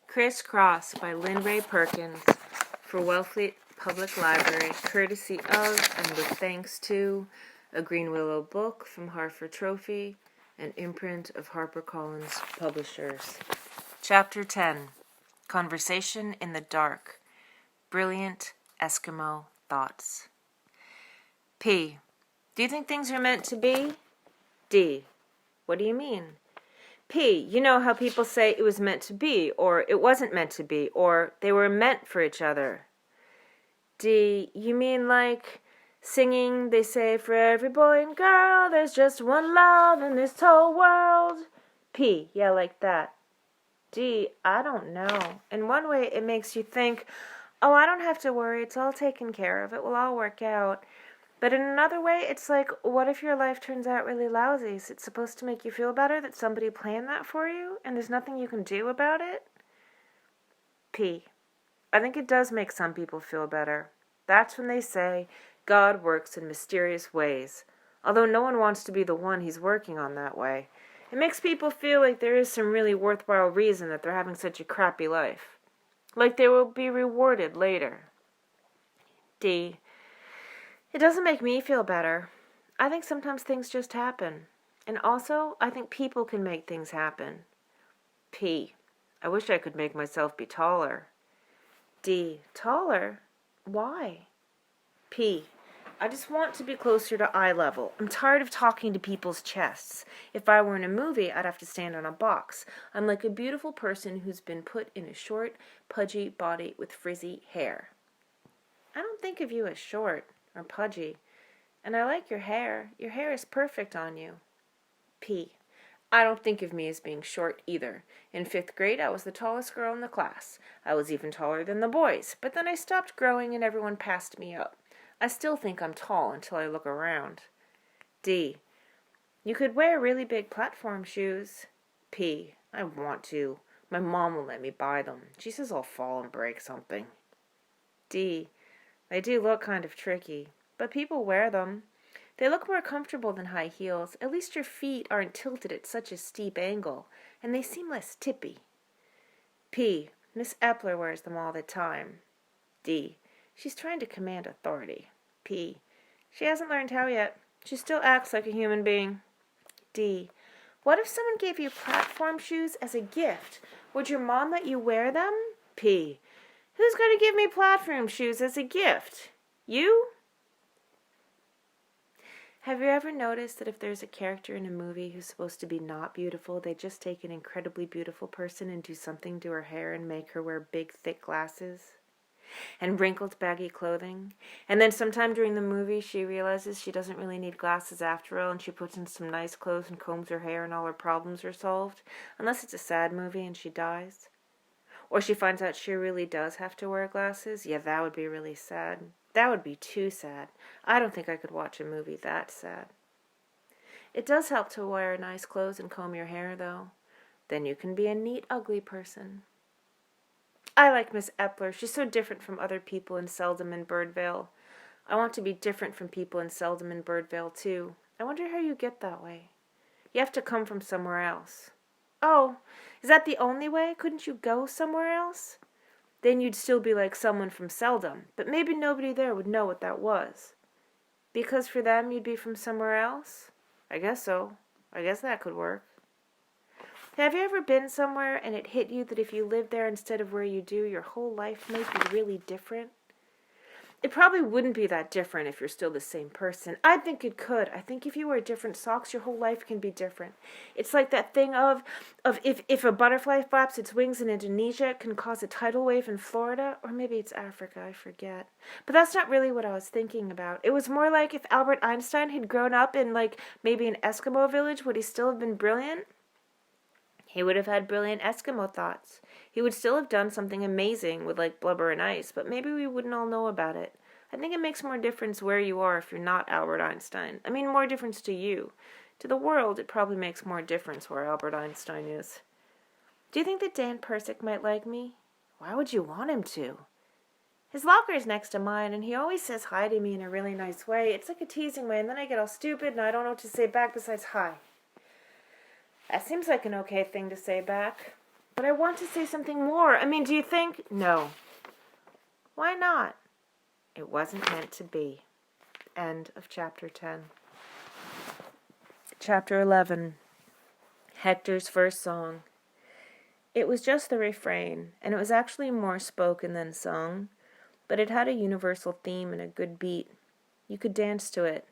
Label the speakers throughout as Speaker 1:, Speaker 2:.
Speaker 1: Criss by Lynn Ray Perkins for Wellfleet Public Library, courtesy of and with thanks to a Green Willow book from Harford Trophy, an imprint of HarperCollins Publishers. Chapter 10, Conversation in the Dark, Brilliant Eskimo Thoughts. P. Do you think things are meant to be? D. What do you mean? P. You know how people say it was meant to be, or it wasn't meant to be, or they were meant for each other. D. You mean like singing, they say, for every boy and girl, there's just one love in this whole world. P. Yeah, like that. D. I don't know. In one way, it makes you think, oh, I don't have to worry, it's all taken care of, it will all work out. But in another way, it's like, what if your life turns out really lousy? Is it supposed to make you feel better that somebody planned that for you, and there's nothing you can do about it? P. I think it does make some people feel better. That's when they say, God works in mysterious ways, although no one wants to be the one he's working on that way. It makes people feel like there is some really worthwhile reason that they're having such a crappy life. Like they will be rewarded later. D. It doesn't make me feel better. I think sometimes things just happen. And also, I think people can make things happen. P. I wish I could make myself be taller. D. Taller? Why? P. I just want to be closer to eye level. I'm tired of talking to people's chests. If I were in a movie, I'd have to stand on a box. I'm like a beautiful person who's been put in a short, pudgy body with frizzy hair. I don't think of you as short or pudgy, and I like your hair. Your hair is perfect on you. P. I don't think of me as being short either. In 5th grade, I was the tallest girl in the class. I was even taller than the boys, but then I stopped growing and everyone passed me up. I still think I'm tall until I look around. D. You could wear really big platform shoes. P. I want to. My mom won't let me buy them. She says I'll fall and break something. D. They do look kind of tricky, but people wear them. They look more comfortable than high heels. At least your feet aren't tilted at such a steep angle, and they seem less tippy. P. Miss Epler wears them all the time. D. She's trying to command authority. P. She hasn't learned how yet. She still acts like a human being. D. What if someone gave you platform shoes as a gift? Would your mom let you wear them? P. Who's going to give me platform shoes as a gift? You? Have you ever noticed that if there's a character in a movie who's supposed to be not beautiful, they just take an incredibly beautiful person and do something to her hair and make her wear big, thick glasses and wrinkled, baggy clothing? And then sometime during the movie, she realizes she doesn't really need glasses after all, and she puts in some nice clothes and combs her hair and all her problems are solved, unless it's a sad movie and she dies. Or she finds out she really does have to wear glasses. Yeah, that would be really sad. That would be too sad. I don't think I could watch a movie that sad. It does help to wear nice clothes and comb your hair, though. Then you can be a neat, ugly person. I like Miss Epler. She's so different from other people in Seldom and Birdvale. I want to be different from people in Seldom and Birdvale, too. I wonder how you get that way. You have to come from somewhere else. Oh, is that the only way? Couldn't you go somewhere else? Then you'd still be like someone from Seldom, but maybe nobody there would know what that was. Because for them, you'd be from somewhere else? I guess so. I guess that could work. Have you ever been somewhere and it hit you that if you lived there instead of where you do, your whole life might be really different? It probably wouldn't be that different if you're still the same person. I think it could. I think if you wear different socks, your whole life can be different. It's like that thing of if a butterfly flaps its wings in Indonesia, it can cause a tidal wave in Florida, or maybe it's Africa, I forget. But that's not really what I was thinking about. It was more like if Albert Einstein had grown up in like maybe an Eskimo village, would he still have been brilliant? He would have had brilliant Eskimo thoughts. He would still have done something amazing with like blubber and ice, but maybe we wouldn't all know about it. I think it makes more difference where you are if you're not Albert Einstein. I mean, more difference to you. To the world, it probably makes more difference where Albert Einstein is. Do you think that Dan Persick might like me? Why would you want him to? His locker is next to mine, and he always says hi to me in a really nice way. It's like a teasing way, and then I get all stupid, and I don't know what to say back besides hi. That seems like an okay thing to say back. But I want to say something more. I mean, do you think? No. Why not? It wasn't meant to be. End of chapter 10. Chapter 11. Hector's first song. It was just the refrain, and it was actually more spoken than sung, but it had a universal theme and a good beat. You could dance to it.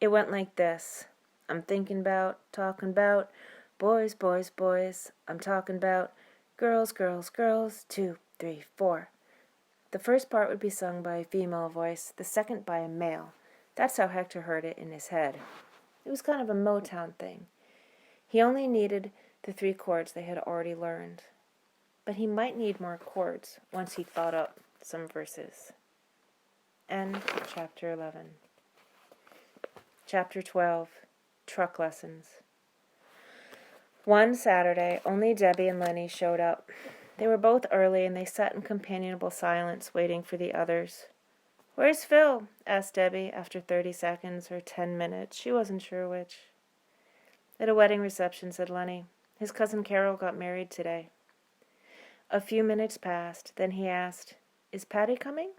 Speaker 1: It went like this. I'm thinking about, talking about, boys, boys, boys. I'm talking about girls, girls, girls, 2, 3, 4. The first part would be sung by a female voice, the second by a male. That's how Hector heard it in his head. It was kind of a Motown thing. He only needed the 3 chords they had already learned. But he might need more chords once he thought up some verses. End of chapter 11. Chapter 12. Truck Lessons. One Saturday, only Debbie and Lenny showed up. They were both early, and they sat in companionable silence, waiting for the others. "Where's Phil?" asked Debbie after 30 seconds or 10 minutes. She wasn't sure which. "At a wedding reception," said Lenny. "His cousin Carol got married today." A few minutes passed. Then he asked, "Is Patty coming?"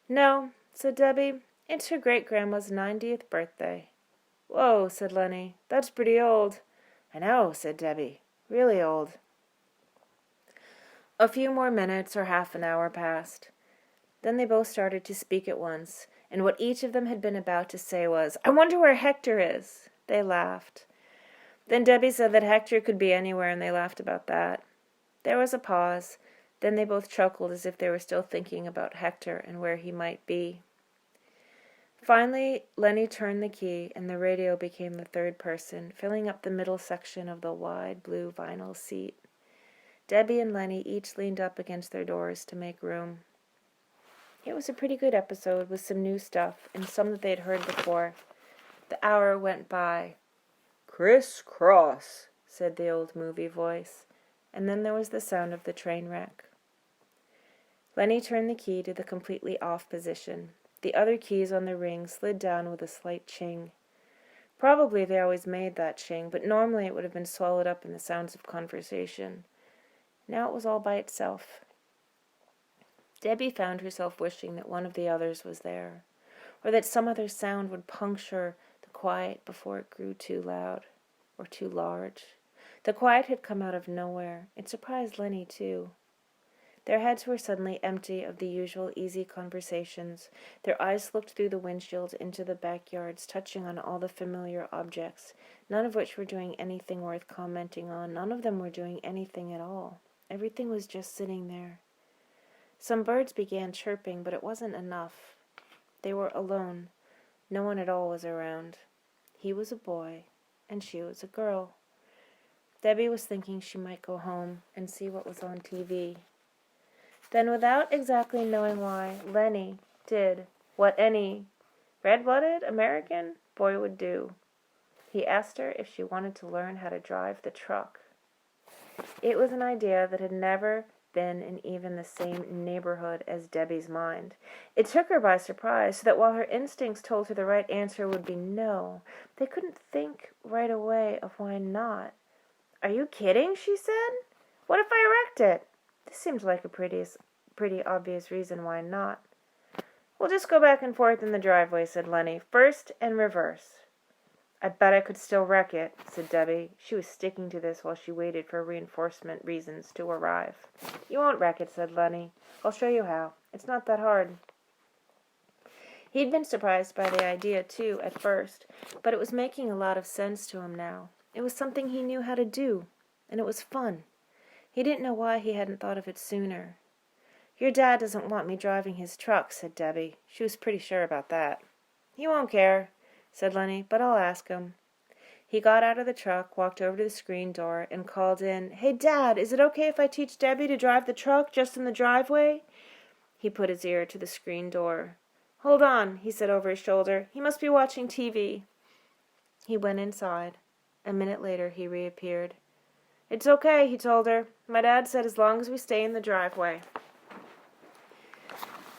Speaker 1: "No," said Debbie. "It's her great-grandma's 90th birthday." "Whoa," said Lenny. "That's pretty old." "I know," said Debbie. "Really old." A few more minutes or half an hour passed. Then they both started to speak at once, and what each of them had been about to say was, "I wonder where Hector is." They laughed. Then Debbie said that Hector could be anywhere, and they laughed about that. There was a pause. Then they both chuckled as if they were still thinking about Hector and where he might be. Finally, Lenny turned the key, and the radio became the third person, filling up the middle section of the wide blue vinyl seat. Debbie and Lenny each leaned up against their doors to make room. It was a pretty good episode with some new stuff and some that they'd heard before. The hour went by. "Criss Cross," said the old movie voice, and then there was the sound of the train wreck. Lenny turned the key to the completely off position. The other keys on the ring slid down with a slight ching. Probably they always made that ching, but normally it would have been swallowed up in the sounds of conversation. Now it was all by itself. Debbie found herself wishing that one of the others was there, or that some other sound would puncture the quiet before it grew too loud, or too large. The quiet had come out of nowhere. It surprised Lenny, too. Their heads were suddenly empty of the usual easy conversations. Their eyes looked through the windshield into the backyards, touching on all the familiar objects, none of which were doing anything worth commenting on. None of them were doing anything at all. Everything was just sitting there. Some birds began chirping, but it wasn't enough. They were alone. No one at all was around. He was a boy, and she was a girl. Debbie was thinking she might go home and see what was on TV. Then, without exactly knowing why, Lenny did what any red-blooded American boy would do. He asked her if she wanted to learn how to drive the truck. It was an idea that had never been in even the same neighborhood as Debbie's mind. It took her by surprise, so that while her instincts told her the right answer would be no, they couldn't think right away of why not. "Are you kidding?" she said. "What if I wrecked it?" This seemed like a pretty obvious reason why not. "We'll just go back and forth in the driveway," said Lenny. "First and reverse." "I bet I could still wreck it," said Debbie. She was sticking to this while she waited for reinforcement reasons to arrive. "You won't wreck it," said Lenny. "I'll show you how. It's not that hard." He'd been surprised by the idea, too, at first, but it was making a lot of sense to him now. It was something he knew how to do, and it was fun. He didn't know why he hadn't thought of it sooner. "Your dad doesn't want me driving his truck," said Debbie. She was pretty sure about that. "He won't care," said Lenny, "but I'll ask him." He got out of the truck, walked over to the screen door, and called in, "Hey, Dad, is it okay if I teach Debbie to drive the truck just in the driveway?" He put his ear to the screen door. "Hold on," he said over his shoulder. "He must be watching TV." He went inside. A minute later, he reappeared. "It's okay," he told her. "My dad said as long as we stay in the driveway."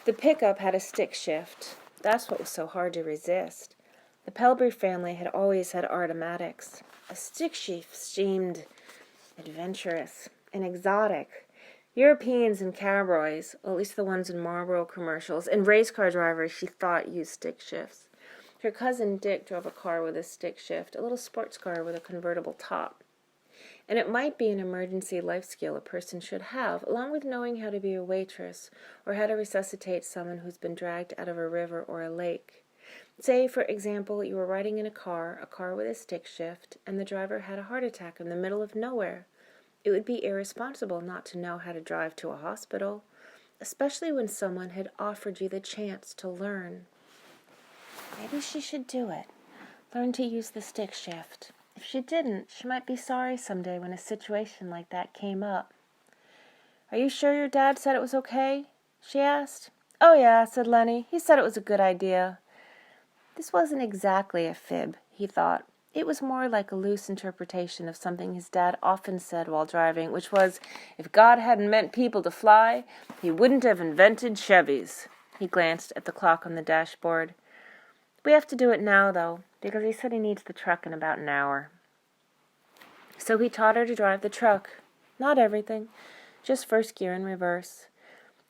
Speaker 1: The pickup had a stick shift. That's what was so hard to resist. The Pelber family had always had automatics. A stick shift seemed adventurous and exotic. Europeans and cowboys, well, at least the ones in Marlboro commercials, and race car drivers she thought used stick shifts. Her cousin Dick drove a car with a stick shift, a little sports car with a convertible top. And it might be an emergency life skill a person should have, along with knowing how to be a waitress or how to resuscitate someone who's been dragged out of a river or a lake. Say, for example, you were riding in a car with a stick shift, and the driver had a heart attack in the middle of nowhere. It would be irresponsible not to know how to drive to a hospital, especially when someone had offered you the chance to learn. Maybe she should do it. Learn to use the stick shift. If she didn't, she might be sorry someday when a situation like that came up. "Are you sure your dad said it was okay?" she asked. "Oh yeah," said Lenny. "He said it was a good idea." This wasn't exactly a fib, he thought. It was more like a loose interpretation of something his dad often said while driving, which was, if God hadn't meant people to fly, he wouldn't have invented Chevys. He glanced at the clock on the dashboard. "We have to do it now, though, because he said he needs the truck in about an hour." So he taught her to drive the truck. Not everything, just first gear and reverse.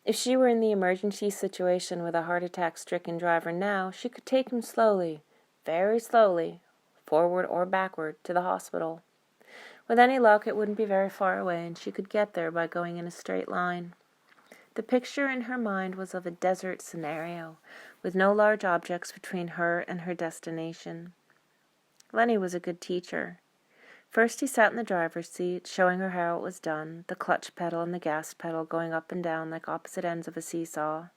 Speaker 1: If she were in the emergency situation with a heart attack-stricken driver now, she could take him slowly, very slowly, forward or backward, to the hospital. With any luck, it wouldn't be very far away, and she could get there by going in a straight line. The picture in her mind was of a desert scenario, with no large objects between her and her destination. Lenny was a good teacher. First he sat in the driver's seat, showing her how it was done, the clutch pedal and the gas pedal going up and down like opposite ends of a seesaw.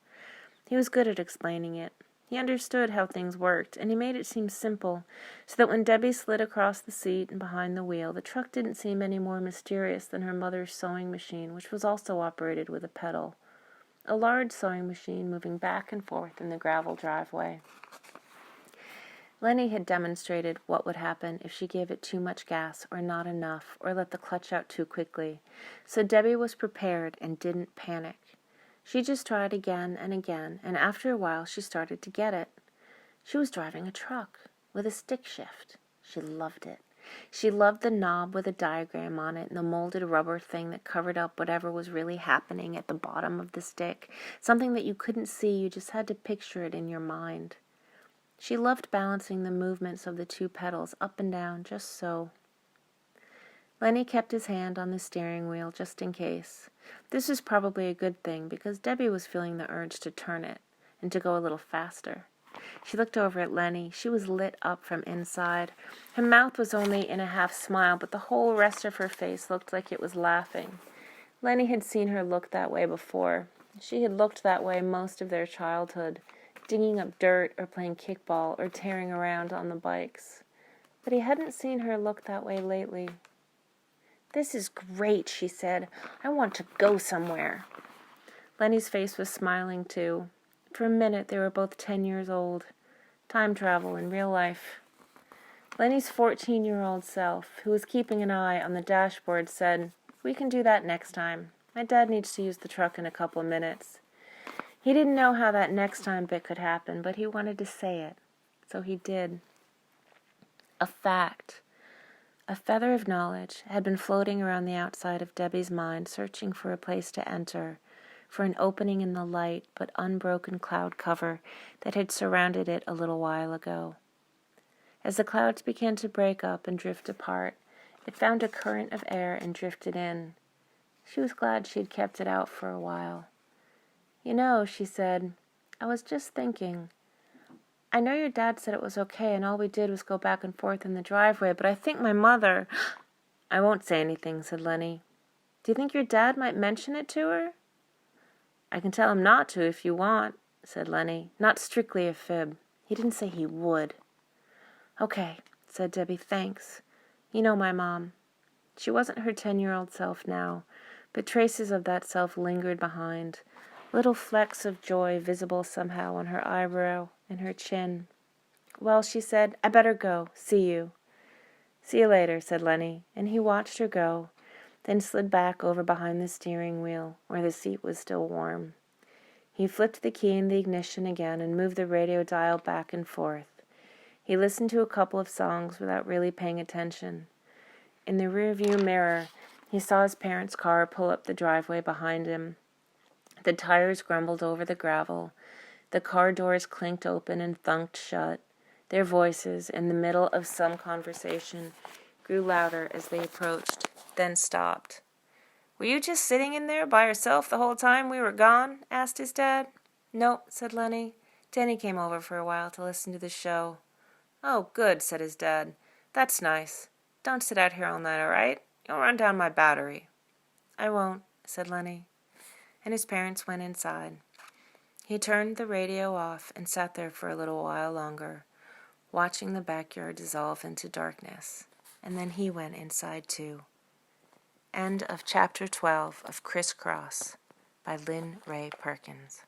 Speaker 1: He was good at explaining it. He understood how things worked, and he made it seem simple, so that when Debbie slid across the seat and behind the wheel, the truck didn't seem any more mysterious than her mother's sewing machine, which was also operated with a pedal. A large sewing machine moving back and forth in the gravel driveway. Lenny had demonstrated what would happen if she gave it too much gas or not enough or let the clutch out too quickly, so Debbie was prepared and didn't panic. She just tried again, and after a while she started to get it. She was driving a truck with a stick shift. She loved it. She loved the knob with a diagram on it and the molded rubber thing that covered up whatever was really happening at the bottom of the stick, something that you couldn't see, you just had to picture it in your mind. She loved balancing the movements of the two pedals up and down, just so. Lenny kept his hand on the steering wheel just in case. This was probably a good thing because Debbie was feeling the urge to turn it and to go a little faster. She looked over at Lenny. She was lit up from inside. Her mouth was only in a half smile, but the whole rest of her face looked like it was laughing. Lenny had seen her look that way before. She had looked that way most of their childhood, digging up dirt or playing kickball or tearing around on the bikes. But he hadn't seen her look that way lately. "This is great," she said. "I want to go somewhere." Lenny's face was smiling too. For a minute they were both 10 years old. Time travel in real life. Lenny's 14-year-old self, who was keeping an eye on the dashboard, said, "We can do that next time. My dad needs to use the truck in a couple of minutes." He didn't know how that next time bit could happen, but he wanted to say it, so he did. A fact, a feather of knowledge, had been floating around the outside of Debbie's mind, searching for a place to enter, for an opening in the light but unbroken cloud cover that had surrounded it a little while ago. As the clouds began to break up and drift apart, it found a current of air and drifted in. She was glad she'd kept it out for a while. "You know," she said, "I was just thinking. I know your dad said it was okay and all we did was go back and forth in the driveway, but I think my mother—" "I won't say anything," said Lenny. "Do you think your dad might mention it to her?" "I can tell him not to if you want," said Lenny. Not strictly a fib. He didn't say he would. "Okay," said Debbie, "thanks. You know my mom." She wasn't her 10-year-old self now, but traces of that self lingered behind. Little flecks of joy visible somehow on her eyebrow and her chin. "Well," she said, "I better go. See you." "See you later," said Lenny, and he watched her go, then slid back over behind the steering wheel, where the seat was still warm. He flipped the key in the ignition again and moved the radio dial back and forth. He listened to a couple of songs without really paying attention. In the rearview mirror, He saw his parents' car pull up the driveway behind him. The tires grumbled over the gravel. The car doors clinked open and thunked shut. Their voices, in the middle of some conversation, grew louder as they approached, then stopped. "Were you just sitting in there by yourself the whole time we were gone?" asked his dad. "Nope," said Lenny. "Denny came over for a while to listen to the show." "Oh, good," said his dad. "That's nice. Don't sit out here all night, all right? You'll run down my battery." "I won't," said Lenny. And his parents went inside. He turned the radio off and sat there for a little while longer, watching the backyard dissolve into darkness. And then he went inside too. End of Chapter 12 of Criss by Lynn Ray Perkins.